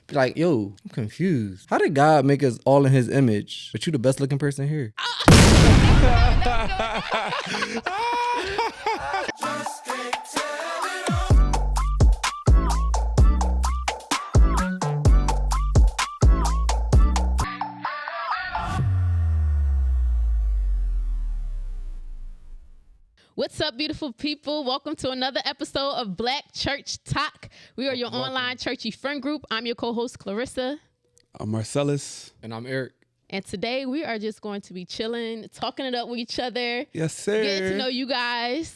Be like, yo, I'm confused. How did God make us all in his image, but you the best looking person here? What's up, beautiful people? Welcome to another episode of BlackChurchTok. We are your online churchy friend group. I'm your co-host, Clarissa. I'm Marcellus. And I'm Eric. And today we are just going to be chilling, talking it up with each other. Yes, sir. Getting to know you guys.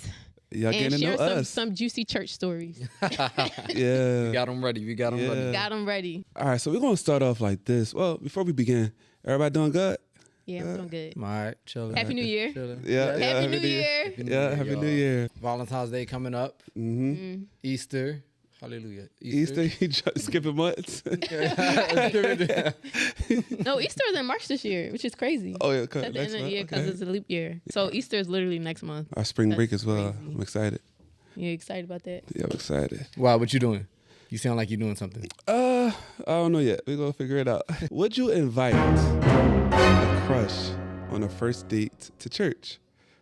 Y'all and getting to know share us. some juicy church stories. Yeah. We got them ready. Got them ready. All right, so we're going to start off like this. Well, before we begin, everybody doing good? Yeah, I'm doing good. All right, chilling. Happy New Year. Chilling. Yeah. Happy New Year. Yeah, Happy New Year. Valentine's Day coming up. Mm-hmm. Easter. Hallelujah. Easter, you skipping months? No, Easter is in March this year, which is crazy. Oh, yeah. At the end of the year because it's a leap year. So Easter is literally next month. Our spring break That's as well. crazy. I'm excited. You excited about that? Yeah, I'm excited. Wow, what you doing? You sound like you're doing something. I don't know yet. We're going to figure it out. Would you invite a crush on a first date to church?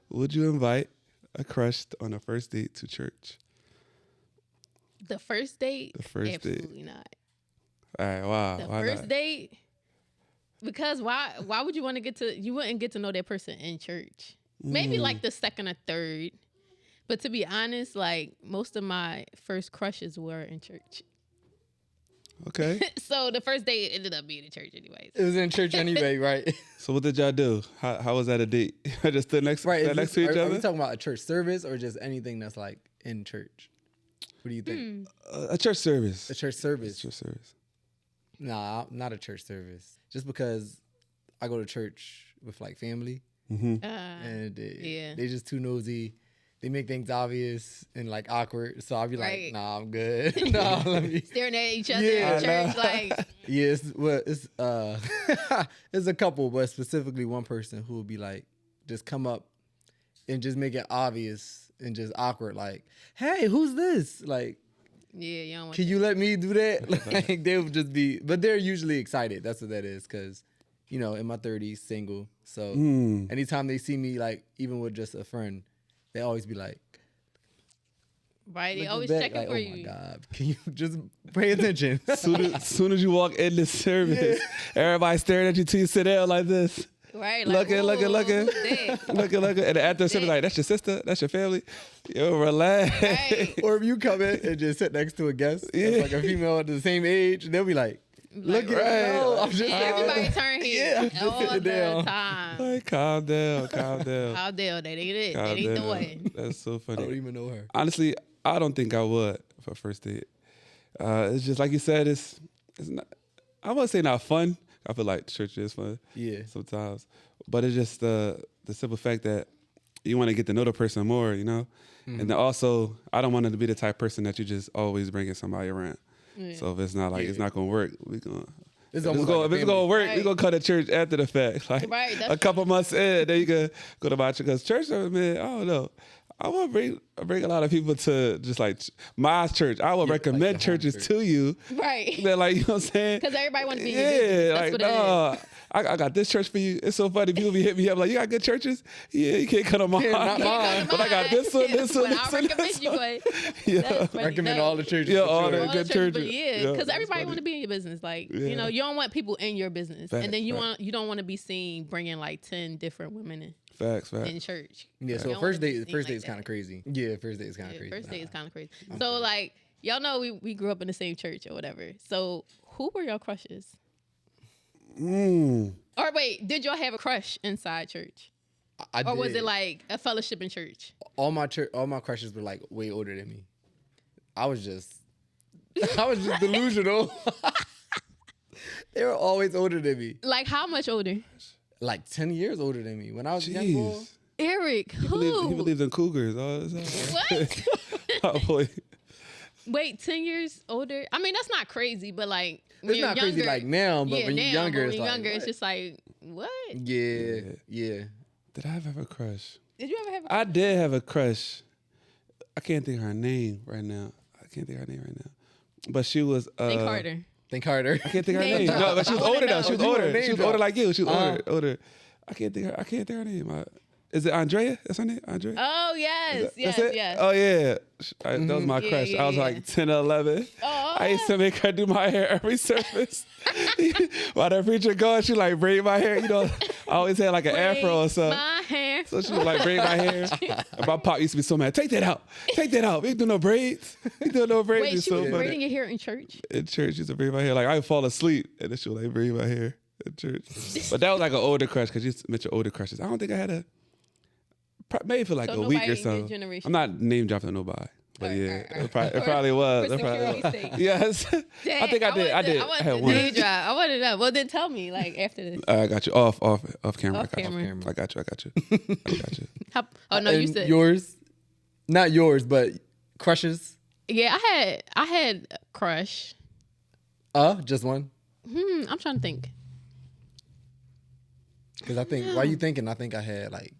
Would you invite a crush on a first date to church? The first date? The first Absolutely date. not. All right, wow. The Why first not? date? Because why would you want to you wouldn't get to know that person in church. Maybe like the second or third. But to be honest, like most of my first crushes were in church. Okay. So the first date ended up being in church anyways. It was in church anyway, right? So what did y'all do? How was that a date? Just stood next, Right. stood next to each Are other? we talking about a church service or just anything that's like in church? What do you think? A church service. A church service? Church service. Nah, not a church service. Just because I go to church with like family Mm-hmm. and yeah. they just too nosy. They make things obvious and like awkward. So I'll be like, Right. nah, I'm good. Nah, let me. Staring at each other Yeah, in church, like Yeah, it's it's a couple, but specifically one person who will be like, just come up and just make it obvious and just awkward. Like, hey, who's this? Like, yeah, you don't want can you let me do that? Like, they would just be, but they're usually excited. That's what that is, because, you know, in my 30s, single. So anytime they see me, like, even with just a friend, they always be like, right. They look always back, checking like, for oh you. my God, can you just pay attention? Soon as you walk in the service, everybody staring at you till you sit down like this. Right. Like, Looking. who's that? Looking. And after the service, like, that's your sister? That's your family? Yo, relax. Right. Or if you come in and just sit next to a guest, that's like a female at the same age, they'll be like, look at right. no, I'm just Everybody turn here Yeah, I'm just all sitting the down. time. Like, calm down. How dare they? They ain't it. Calm That ain't the down. way. That's so I don't funny. even know her. Honestly, I don't think I would for a first date. It's just like you said, it's not, I wouldn't say not fun. I feel like church is fun. Yeah. Sometimes. But it's just the simple fact that you want to get to know the person more, you know? And then also, I don't want to be the type of person that you just always bringing somebody around. Yeah. So if it's not like, it's not going to work, we going to. It's If almost it's like a going to work, Right. we're going to cut to church after the fact. Like Right, that's a couple months in, then you can go to my church. Because church, man, I don't know. I want to bring a lot of people to just like my church. I would Yeah, recommend like your home churches church. to you. Right. That like, you know what I'm saying? Because everybody wants to be in your business. Yeah, That's like, what it is. no, I got this church for you. It's so funny. People be hitting me up like, you got good churches? Yeah, you can't cut them off. not mine. But I got this one, this one, But this I one, recommend this you, one. but Yeah. that's funny. Recommend No. all the churches. Yeah, for all sure. the All good the churches, but churches. yeah, Yeah, because that's everybody funny. want to be in your business. Like, Yeah. you know, you don't want people in your business, Facts, and then you don't want to be seen bringing like 10 different women Facts. in church. Yeah, You so don't first wanna date, be first seen date is like kind of that. crazy. Yeah, first date is kind of Yeah, crazy. first date is kind of crazy. I'm So good. like, y'all know we grew up in the same church or whatever. So who were your crushes? Or wait, did y'all have a crush inside church? I Or was did. it like a fellowship in church? all my crushes were like way older than me. I was just delusional. They were always older than me, Like how much older? like 10 years older than me. When I was young, boy, Jeez. Eric, He who? believes in cougars. All this What? Oh, boy. Wait, 10 years older? I mean, that's not crazy, but like when it's you're not younger, crazy like now, but yeah, when you're now, younger, but when it's you're like, younger, it's what? just like, what? Yeah. Did I ever have a crush? Did you ever have a I did have a crush. I can't think of her name right now. But she was Nick Carter? Think harder. I can't think of her Name name. drop. No, but she was I wanna older though. know. She was You want a older. name She was drop? older like you. She was older. I can't think of her name. Is it Andrea? That's her name? Andrea? Oh yes, That's it? yes. Oh yeah. That was my Yeah, crush. yeah, I was yeah. like 10 or 11. Oh. I used to make her do my hair every service. While the preacher going, she like braid my hair. You know, I always had like an afro or something. My hair. So she would like braid my hair. And my pop used to be so mad. Take that out. Take that out. We ain't do no braids. We do no braids. Wait, It's she so was funny. braiding your hair in church? In church, she used to braid my hair. Like I would fall asleep and then she would like braid my hair in church. But that was like an older crush because you mentioned older crushes. I don't think I had maybe for like So a week nobody or in your something. generation. I'm not name dropping nobody. But Alright, yeah, alright, it probably was. For It probably security's was. sake. Yes. Dang, I think I did. I did. I I wanted had the one. name drop. I wanted to know. Well, then tell me, like, after this. I got you. Off camera. Off camera. I got you. I got you. Oh, no, you And said. yours, not yours, but crushes. Yeah, I had a crush. Just one. I'm trying to think. Because I think, why you thinking? I think I had like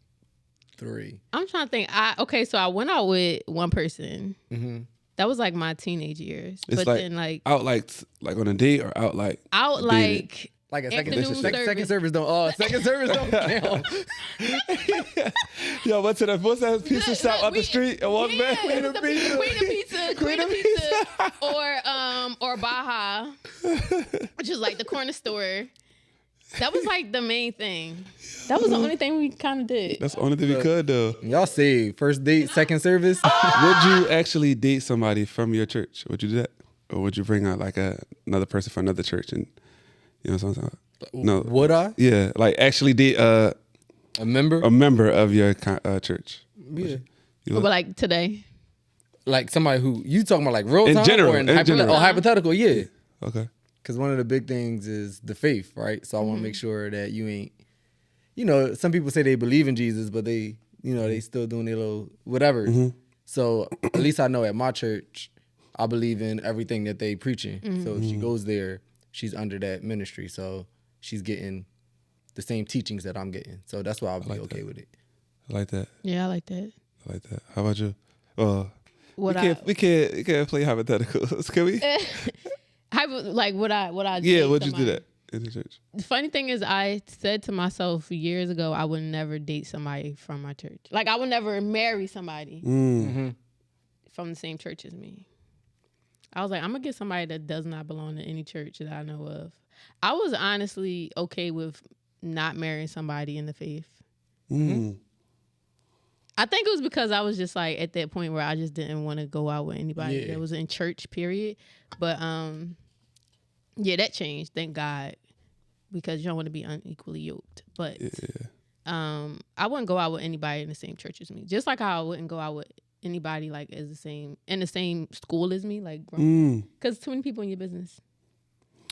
3. I'm trying to think. Okay, so I went out with one person. Mm-hmm. That was like my teenage years. It's but like then like out like on a date or out like out dated. like Like a second, Afternoon second service. service don't. Second service don't count. Yo, what's that pizza Look, shop look, up the we- street and walk back? Queen of Pizza, or Baja, which is like the corner store. That was like the main thing. That was the only thing we kind of did. That's the only thing we could do. Y'all say first date, second service. Would you actually date somebody from your church? Would you do that? Or would you bring out like another person from another church and you know what I'm saying? No. Would I? Yeah, like actually date a member? member of your church. Yeah. You But would? like today, Like somebody who you talking about like real In time general, or in general. or hypothetical? Yeah. Okay. Because one of the big things is the faith, right? So I want to make sure that you ain't, you know, some people say they believe in Jesus, but they, you know, they still doing their little whatever. So at least I know at my church, I believe in everything that they preaching. So if she goes there, she's under that ministry. So she's getting the same teachings that I'm getting. So that's why I'll be okay with it. I like that. yeah, I like that. I like that. How about you? We can't play hypotheticals. Can we? Would I Yeah, date would you do somebody? that in the church? The funny thing is, I said to myself years ago, I would never date somebody from my church. Like, I would never marry somebody from the same church as me. I was like, I'm going to get somebody that does not belong to any church that I know of. I was honestly okay with not marrying somebody in the faith. I think it was because I was just like at that point where I just didn't want to go out with anybody that was in church, period. But yeah, that changed, thank God, because you don't want to be unequally yoked. But I wouldn't go out with anybody in the same church as me. Just like how I wouldn't go out with anybody like in the same school as me, like because too many people in your business.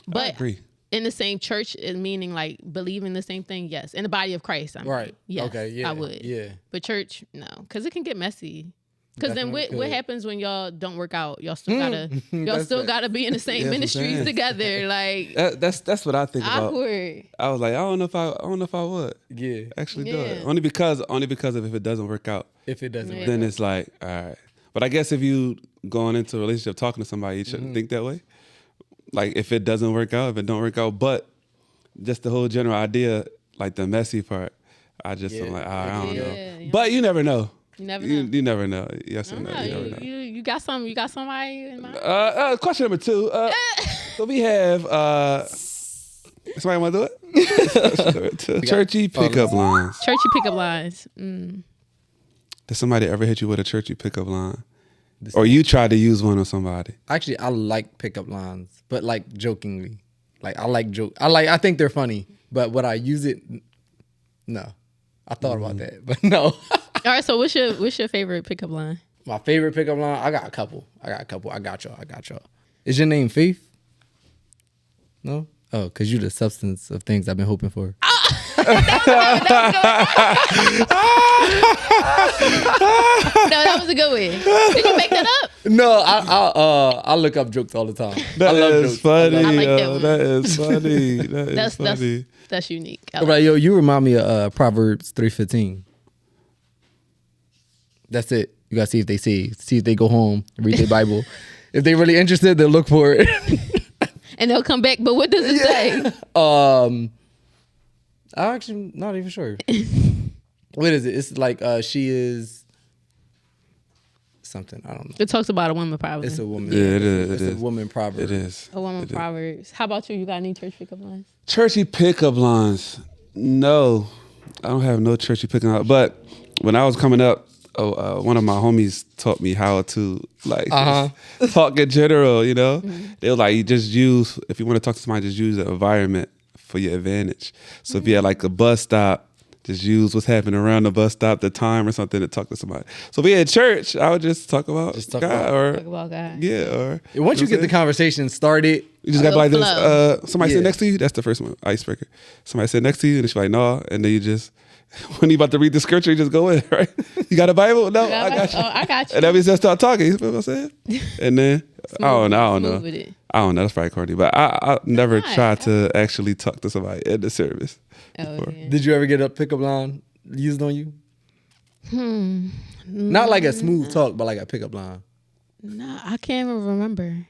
I But agree. in the same church, meaning like believing the same thing, yes. In the body of Christ, I mean, Right. yes, Okay. Yeah. I would. Yeah. But church, no, because it can get messy. Because then Definitely what could. happens when y'all don't work out? Y'all still That's right. gotta be in the same Yeah, that's what I'm ministries saying. together, like That's what I think about. awkward. I was like, I don't know if I would Yeah. actually do it. Yeah. Only because of if it doesn't work out, If it doesn't Yeah. work. then it's like, all right. But I guess if you going into a relationship talking to somebody, you shouldn't think that way. Like if it doesn't work out, if it don't work out, but just the whole general idea, like the messy part, I just am like, I don't Yeah, know. you But you never know. You never know. You never know. Yes I or don't no. know. You never know. You got somebody in mind? Question number 2. So we have somebody want to do it? Churchy pickup lines. Churchy pickup lines. Does somebody ever hit you with a churchy pickup line? Or you tried to use one on somebody? Actually, I like pickup lines, but like jokingly. Like I think they're funny, but would I use it? No. I thought about that, but no. All right, so what's your favorite pickup line? My favorite pickup line, I got a couple. I got y'all. Is your name Faith? No? Oh, because you the substance of things I've been hoping for. No, that was a good one. Did you make that up? No, I look up jokes all the time. That I love is jokes. funny. I like that Yo. one. That is funny. That is funny. That's unique. I But like yo, you remind me of Proverbs 3:15. That's it. You gotta see if they go home, read their Bible. If they really interested, they'll look for it. and they'll come back. But what does it say? I'm actually not even sure. What is it? It's like she is something. I don't know. It talks about a woman probably. It's a woman. Yeah, it is. It's a woman proverb. It is. A woman proverbs. How about you? You got any church pickup lines? Churchy pickup lines. No, I don't have no churchy pickup lines. But when I was coming up, one of my homies taught me how to like just talk in general. You know, they were like, you just use, if you want to talk to somebody, just use the environment for your advantage. So if you're at like a bus stop, just use what's happening around the bus stop, the time or something to talk to somebody. So if we at church, I would just talk about God. Talk about God. Yeah, or Once you get the conversation started, you just got to be like flow. this. Somebody sit next to you. That's the first one, icebreaker. Somebody sit next to you, and she's like, no. And then you just, when you about to read the scripture, you just go in, right? You got a Bible? No, I got you. Oh, I got you. And then we just start talking. You know what I'm saying? And then, I don't know. With it. I don't know. That's probably corny. But I never tried to actually talk to somebody in the service. Oh, yeah. did you ever get a pickup line used on you? Not like a smooth talk, but like a pickup line. No, I can't even remember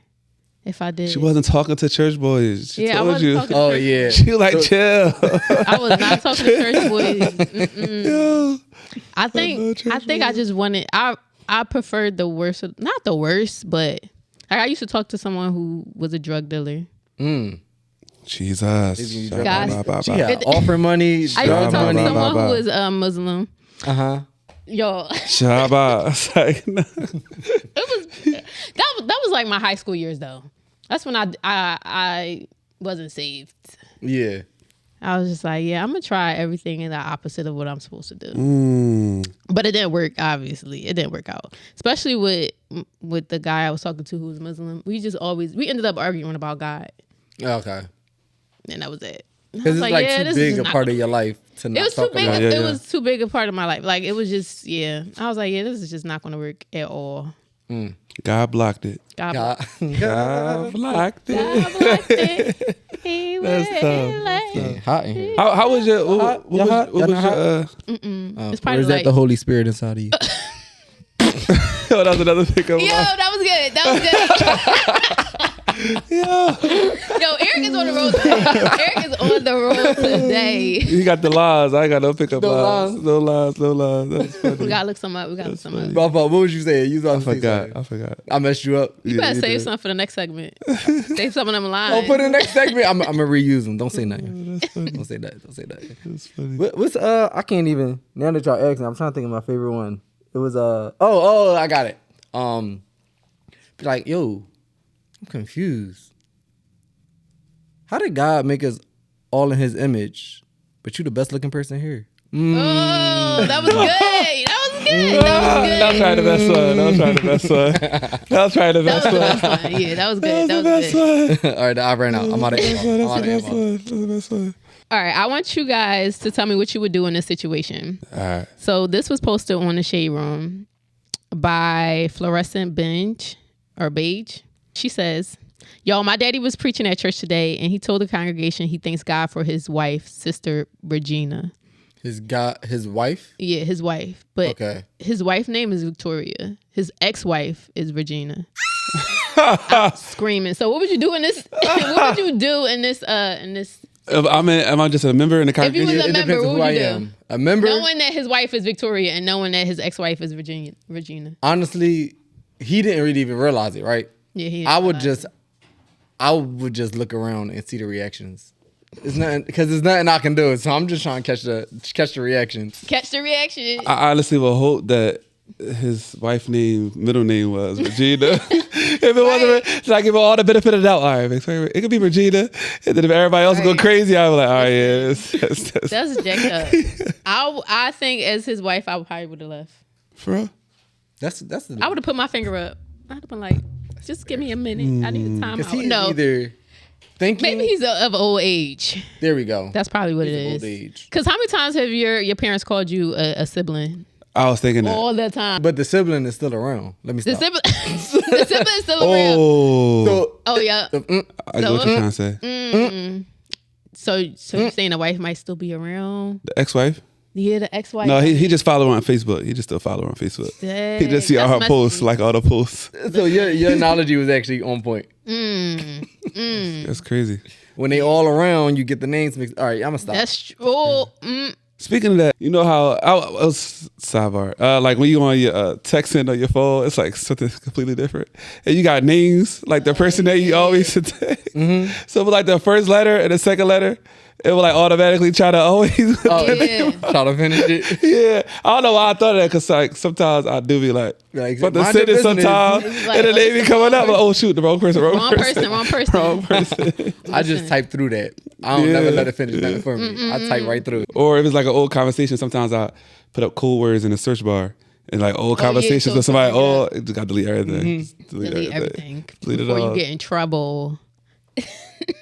if I did. She wasn't talking to church boys. She I told wasn't you. talking to Oh church yeah. She was like, chill. I was not talking to church boys. Mm-mm. Yo. I think I just wanted. I preferred the worst. Not the worst, but like, I used to talk to someone who was a drug dealer. Jesus. Guys. She had offering money. I used to talk to someone who was Muslim. Yo, Shabba. that was like my high school years though. That's when I wasn't saved. Yeah. I was just like, yeah, I'm gonna try everything in the opposite of what I'm supposed to do. But it didn't work. Obviously, it didn't work out. Especially with the guy I was talking to who was Muslim. We ended up arguing about God, Okay. and that was it. Because it's like too big a part of your life to not talk about. It was too big a part of my life. Like it was just I was like, yeah, this is just not gonna work at all. God blocked it. God blocked it. God blocked it. He That's tough. Yeah, hot in here. How was your? What was your? It's probably Is that the Holy Spirit inside of you? Oh, that was another pickup. Yo, that was good. That was good. Yo, Eric is on the road today. Eric is on the road today. You got the lines. I ain't got no pickup lines. No lines. That's funny. We gotta look some up. What was you saying? You I forgot. I messed you up. You better save something for the next segment. Save some of them lines. Oh, put in the next segment. I'm gonna reuse them. Don't say nothing. Don't say that. That's funny. What's I can't even. Now that y'all asking, I'm trying to think of my favorite one. It was I got it. Be like, yo, I'm confused. How did God make us all in His image, but you the best looking person here? Oh, that was good. That was good. That was trying the best one. That was trying the best one. Yeah, that was good. That was good. All right, I ran out. I'm out of ammo. That's the best one. All right, I want you guys to tell me what you would do in this situation. All right. So this was posted on the Shade Room by Fluorescent Beige. She says, yo, my daddy was preaching at church today, and he told the congregation he thanks God for his wife, Sister Regina. His wife? Yeah, his wife. But okay. His wife's name is Victoria. His ex-wife is Regina. I'm screaming. So what would you do in this? What would you do in this? Am I just a member in the congregation? If you was a member, what would you do? A member? Knowing that his wife is Victoria and knowing that his ex-wife is Regina. Honestly, he didn't really even realize it, right? Yeah, I would just look around and see the reactions. It's nothing because there's nothing I can do. So I'm just trying to catch the reactions. Catch the reaction. I honestly will hope that his wife's middle name was Regina. If it wasn't, like, give her all the benefit of the doubt. All right, it could be Regina. And then if everybody else go crazy, I'll be like, all right, yeah, that's jacked up. I think as his wife, I probably would have left. For real? I would have put my finger up. I'd have been like, just give me a minute. I need a time out. No. Either thinking. Maybe he's of old age. There we go. That's probably what it is. Old age. Because how many times have your parents called you a sibling? I was thinking that. All the time. But the sibling is still around. Let me stop. The sibling is still around. Yeah. I get what you're trying to say. So you're saying the wife might still be around? The ex-wife? Yeah, the ex-wife. No, he just follow her on Facebook. He just still follow her on Facebook. Dang, He just see all her that's posts, messy. like all the posts. So your analogy was actually on point. That's crazy. When they all around, you get the names mixed. All right, I'm gonna stop. That's true. Speaking of that, you know how I was sidebar, like when you on your texting on your phone, it's like something completely different, and you got names like the person that you always text. So like the first letter and the second letter, it will like automatically try to always. Yeah. Try to finish it. Yeah, I don't know why I thought of that because like sometimes I do be like, Like, but the mind your sentence business. sometimes, It's like, and then oh, they it's be the coming wrong up, like, oh shoot, the wrong person, Wrong person. wrong person. I just type through that. I don't Yeah. never let it finish nothing for me. I type right through it. Or if it's like an old conversation, sometimes I put up cool words in the search bar and like old conversations so with somebody. something, Oh, you got to delete everything. Just Delete everything Delete it before all. you get in trouble.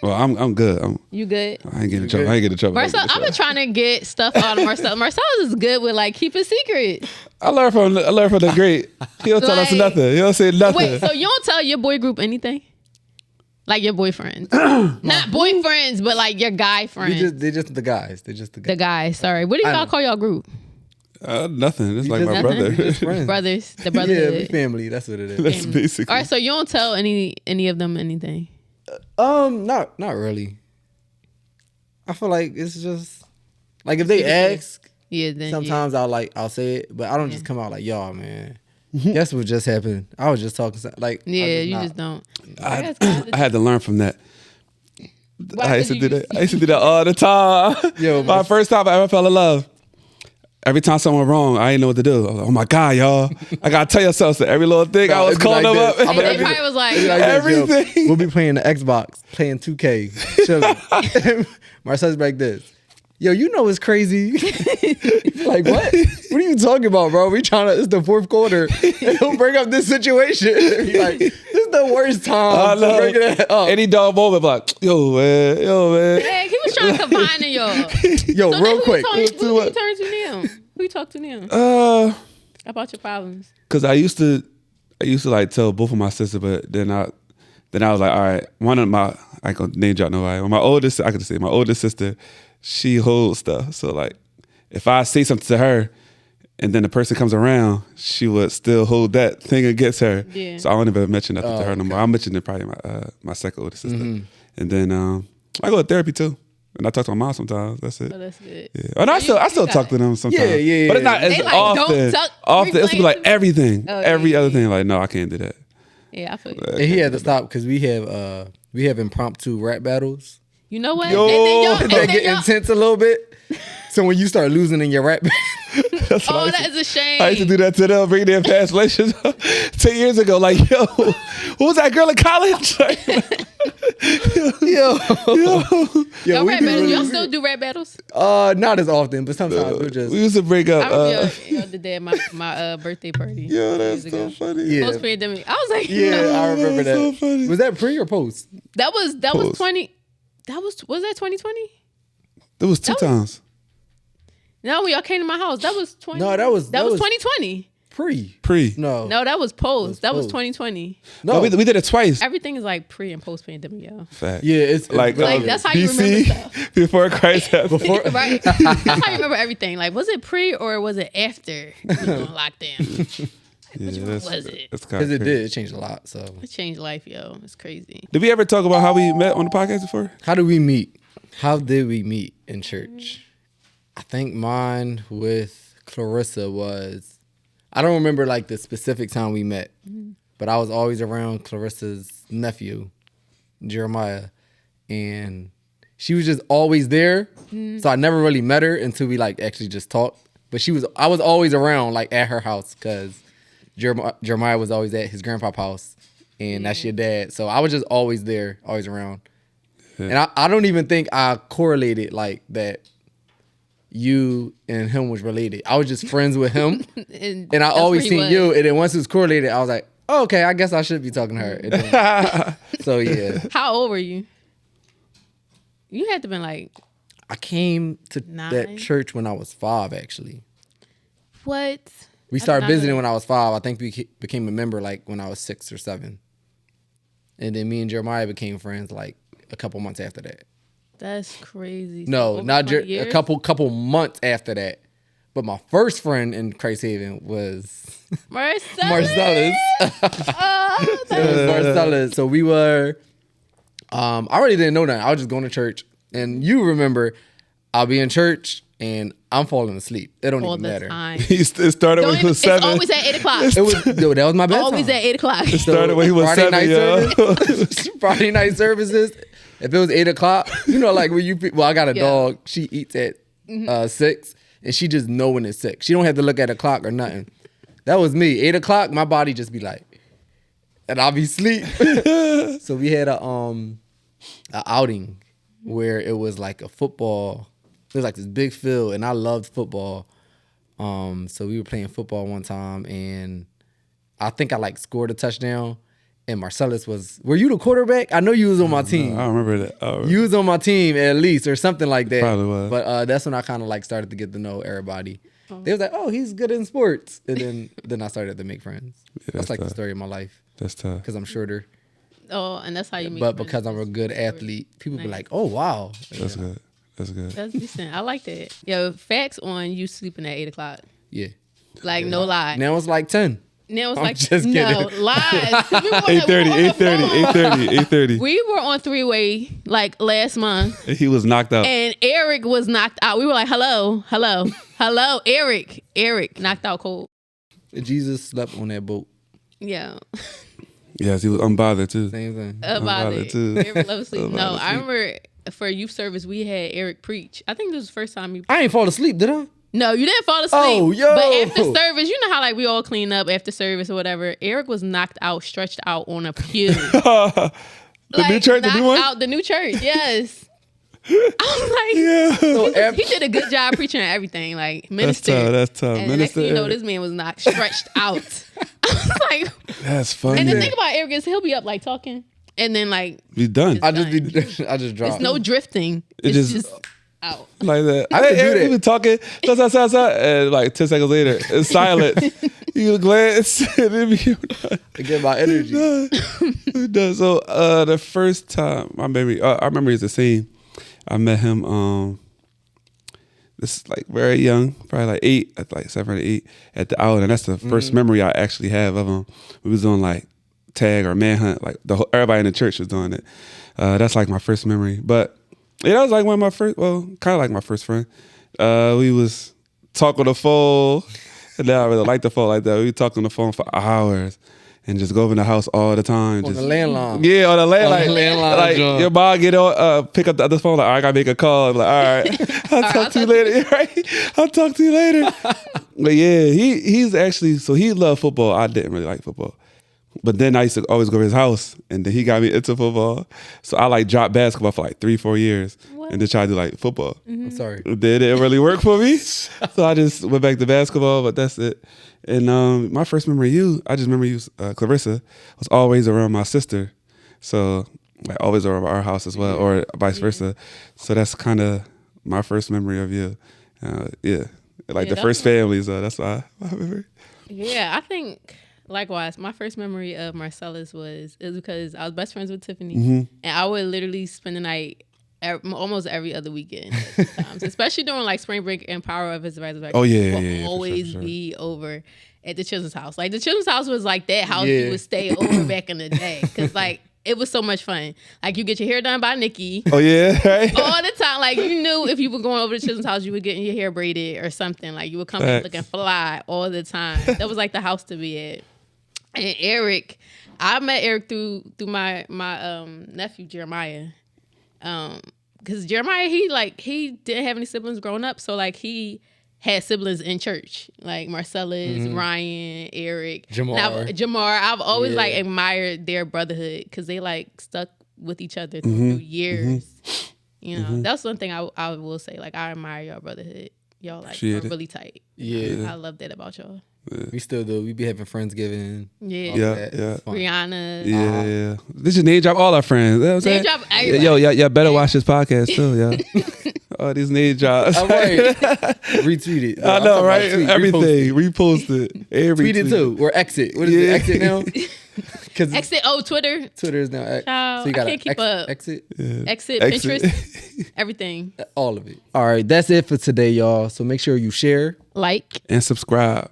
Well, I'm good. You good? I ain't getting in trouble. I ain't getting in trouble. Marcel, I've been trying to get stuff out of Marcel. Marcel is good with like keep it secret. I learned from the great. He don't tell us Like- nothing. He don't say nothing. Wait, so you don't tell your boy group anything? Like your boyfriends? Not boyfriends, but like your guy friends. They're just the guys. They're just the guys. The guys, sorry. What do I y'all know. call y'all group? Nothing. It's like just- my Nothing? brother. Just friends. Brothers. The Yeah, brotherhood. we family. That's what it is. That's basically. All right, so you don't tell any of them anything. Not really. I feel like it's just like if they ask, Yeah, then sometimes I'll say it, but I don't just come out like, y'all, man. Guess what just happened? I was just talking like Yeah, you not- just don't. I had to learn from that. Why I used to did do you that. I used to do that all the time. Yo, My first time I ever fell in love. Every time something went wrong, I didn't know what to do. I was like, oh my God, y'all. I gotta tell yourself so every little thing. No, I was it'd be calling like them this. up. I'm They gonna probably was like, It'd be like this, yo. Everything. We'll be playing the Xbox, playing 2K, chilling. Marcel's like this. Yo, you know it's crazy. Like, what? What are you talking about, bro? We trying to, it's the fourth quarter. And he'll bring up this situation. He like, this is the worst time to bring it up. Any dog moment, like, yo, man. Hey, he was trying to combine y'all. Yo, So real then quick. Who you turn to now? Who you talk to now about your problems? Cause I used to like tell both of my sisters, but then I was like, all right, one of my, I ain't gonna name drop nobody. My oldest, I could just say my oldest sister, she holds stuff. So like, if I say something to her, and then the person comes around, she would still hold that thing against her. Yeah. So I won't even mention nothing to her no more. I mentioned it probably my second oldest sister, and then I go to therapy too. And I talk to my mom sometimes. That's it. Oh, that's good. Yeah. And I still talk to them sometimes. Yeah. But it's not as They like, don't often. talk- Often it's be like replace- everything, Oh, every yeah, other yeah. thing. Like no, I can't do that. Yeah, I feel you. And he had to stop because we have impromptu rap battles. You know what? Yo, That and then get y'all, intense a little bit. So when you start losing in your rap, That's what I oh, used to- that is a shame. I used to do that to them, bring their past relations up 10 years ago. Like, yo, who was that girl in college? yo, Y'all we rap be battles. really- Y'all still do rap battles? not as often, but sometimes we'll just we used to bring I up. remember y'all did that at my birthday party. Yo, that's years so ago. funny. Yeah. Post pandemic. I was like, yeah, I remember that's so that. funny. Was that pre or post? that was Post. 20. Was that 2020? There was two times. No, when y'all came to my house, that was 20. No, that was 2020. Pre. No, No, that was post. That was post. 2020. No, we did it twice. Everything is like pre and post pandemic, yo. Fact. yeah, it's Like, that's how you remember BC, stuff. before Christ happened. before. Right? That's how you remember everything. Like, was it pre or was it after we was on lockdown? Yeah, Which one that's, was it? that's kind Because of it crazy. did. It changed a lot. So, It changed life, yo. It's crazy. Did we ever talk about how we met on the podcast before? how did we meet? How did we meet in church? I think mine with Clarissa was. I don't remember like the specific time we met, but I was always around Clarissa's nephew, Jeremiah, and she was just always there. So I never really met her until we like actually just talked. But I was always around like at her house because Jeremiah was always at his grandpa's house, and that's your dad. So I was just always there, always around. And I don't even think I correlated like that you and him was related. I was just friends with him. And I that's always where he seen was. you. And then once it was correlated, I was like, oh, okay, I guess I should be talking to her. And then, so yeah. How old were you? You had to been like, I came to 9? that church when I was 5, actually. what? We I started did not know visiting that. when I was 5. I think we became a member like when I was 6 or 7. And then me and Jeremiah became friends like a couple months after that. That's crazy. So No, over not 20 a years? couple months after that. But my first friend in Christ Haven was Marcellus. It was Marcellus. So we were, I really didn't know that. I was just going to church. And you remember, I'll be in church and I'm falling asleep. It don't All even the matter. time. It started when he was 7. It's always at 8 o'clock. That was my bedtime. Always at 8 o'clock. It started when he was Friday 7, night yo. service, Friday night services. If it was 8 o'clock, you know, like when I got a Yeah. dog. She eats at 6, and she just know when it's 6. She don't have to look at the clock or nothing. That was me. 8 o'clock, my body just be like, and I'll be asleep. So we had a outing where it was like a football. It was like this big field, and I loved football. So we were playing football one time, and I think I like scored a touchdown. And Marcellus were you the quarterback? I know you was on my team. I remember that. You was on my team at least, or something like that. Probably was. But that's when I kind of like started to get to know everybody. They was like, "Oh, he's good in sports," and then I started to make friends. That's like the story of my life That's tough. because I'm shorter, Oh, and that's how you make but friends. because I'm a good athlete, people be Nice. like, "Oh, wow." That's good. That's good. That's decent. I like that. Yo, facts on you sleeping at 8 o'clock. Yeah. Like, no lie. Now it's like 10. Now it's I'm like, just no, kidding. lies. 8:30. We were on 3-way like last month, He was knocked out. and Eric was knocked out. We were like, hello, Eric knocked out cold. Jesus slept on that boat. Yeah. Yes, he was unbothered too. Same thing. About too. it. Eric loves sleep. No, Unbothered I sleep. remember for youth service, we had Eric preach. I think this was the first time you I ain't fall asleep, did I? No, you didn't fall asleep. Oh, yo. But after service, you know how like we all clean up after service or whatever. Eric was knocked out, stretched out on a pew. The new church, the new knocked one? out the new church, yes. I was like, Yeah. he did a good job preaching and everything, like minister. That's tough. And the next thing you know, this man was not stretched out. I was like, That's funny. and the thing about Eric is he'll be up like talking, and then like He's done. I just dropped. it's no drifting. It It's just- just out. Like that. I could do Eric, that. he was talking, and like 10 seconds later, it's silent. You would glance, and then be to get my energy. It does. So the first time, our memory is the same. I met him. This is like very young, probably like 8, at like 7 or 8 at the outing. And that's the first memory I actually have of him. We was on like tag or manhunt. Like everybody in the church was doing it. That's like my first memory. But yeah, that was like one of my first. Well, kind of like my first friend. We was talking on the phone. And now I really like the phone like that. We talk on the phone for hours and just go over in the house all the time. On Just, the landline. yeah, on the landline. landline Like joint. your mom get on, pick up the other phone. Like, all right, I gotta make a call. I'm like, all right, I'll talk to you later. Right? I'll talk to you later. But yeah, he's actually, so he loved football. I didn't really like football. But then I used to always go to his house, and then he got me into football. So I like dropped basketball for like 3-4 years, and then tried to do like football. I'm sorry. It didn't really work for me, so I just went back to basketball. But that's it. And my first memory of you, I just remember you, Clarissa, was always around my sister. So like always around our house as well, or vice versa. So that's kind of my first memory of you. Yeah, like the that first was- family. So that's why I remember. Yeah, I think likewise. My first memory of Marcellus was because I was best friends with Tiffany, and I would literally spend the night almost every other weekend at times, especially during like spring break and Power of His Resurrection. Oh, yeah, would yeah, for always sure. be over at the children's house. Like the children's house was like that house Yeah. you would stay over back in the day because like it was so much fun. Like you get your hair done by Nikki. Oh yeah, right. All the time, like you knew if you were going over to children's house, you were getting your hair braided or something. Like you would come in Facts. looking fly all the time. That was like the house to be at. And Eric, I met Eric through my nephew Jeremiah, because Jeremiah he didn't have any siblings growing up, so like he had siblings in church, like Marcellus, Ryan, Eric, Jamar. Now, Jamar. I've always like Yeah. admired their brotherhood because they like stuck with each other through years. You know, that's one thing I will say. Like I admire your brotherhood. Y'all like are Appreciate it. really tight. Yeah. I love that about y'all. We still do. We be having Friendsgiving. Yeah. all Yeah, that. yeah. It's fun. Rihanna. Yeah. This is name drop all our friends. You know what I'm saying? Name drop everybody. Yo, y'all better watch this podcast too, yo. All these name drops. All right. Retweet it. I I'm know, talking right? about tweet, Everything. Repost it. Every Tweet it too. Or exit. What is Yeah. it? Exit now? Because Exit. Oh, Twitter. Twitter is now X. Child, So you I got can't keep up. exit. Exit. Exit. Pinterest. Everything. All of it. All right, that's it for today, y'all. So make sure you share. Like. And subscribe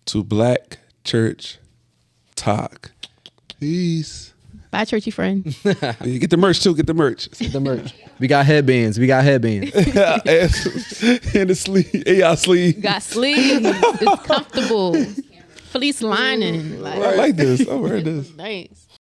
to Black Church Talk. Peace. Bye, churchy friend. You get the merch too. Get the merch. The merch. We got headbands. We got headbands. And the sleeve. And y'all sleeve. Got sleeves. It's comfortable. Fleece lining. I like this. I wear this. Nice.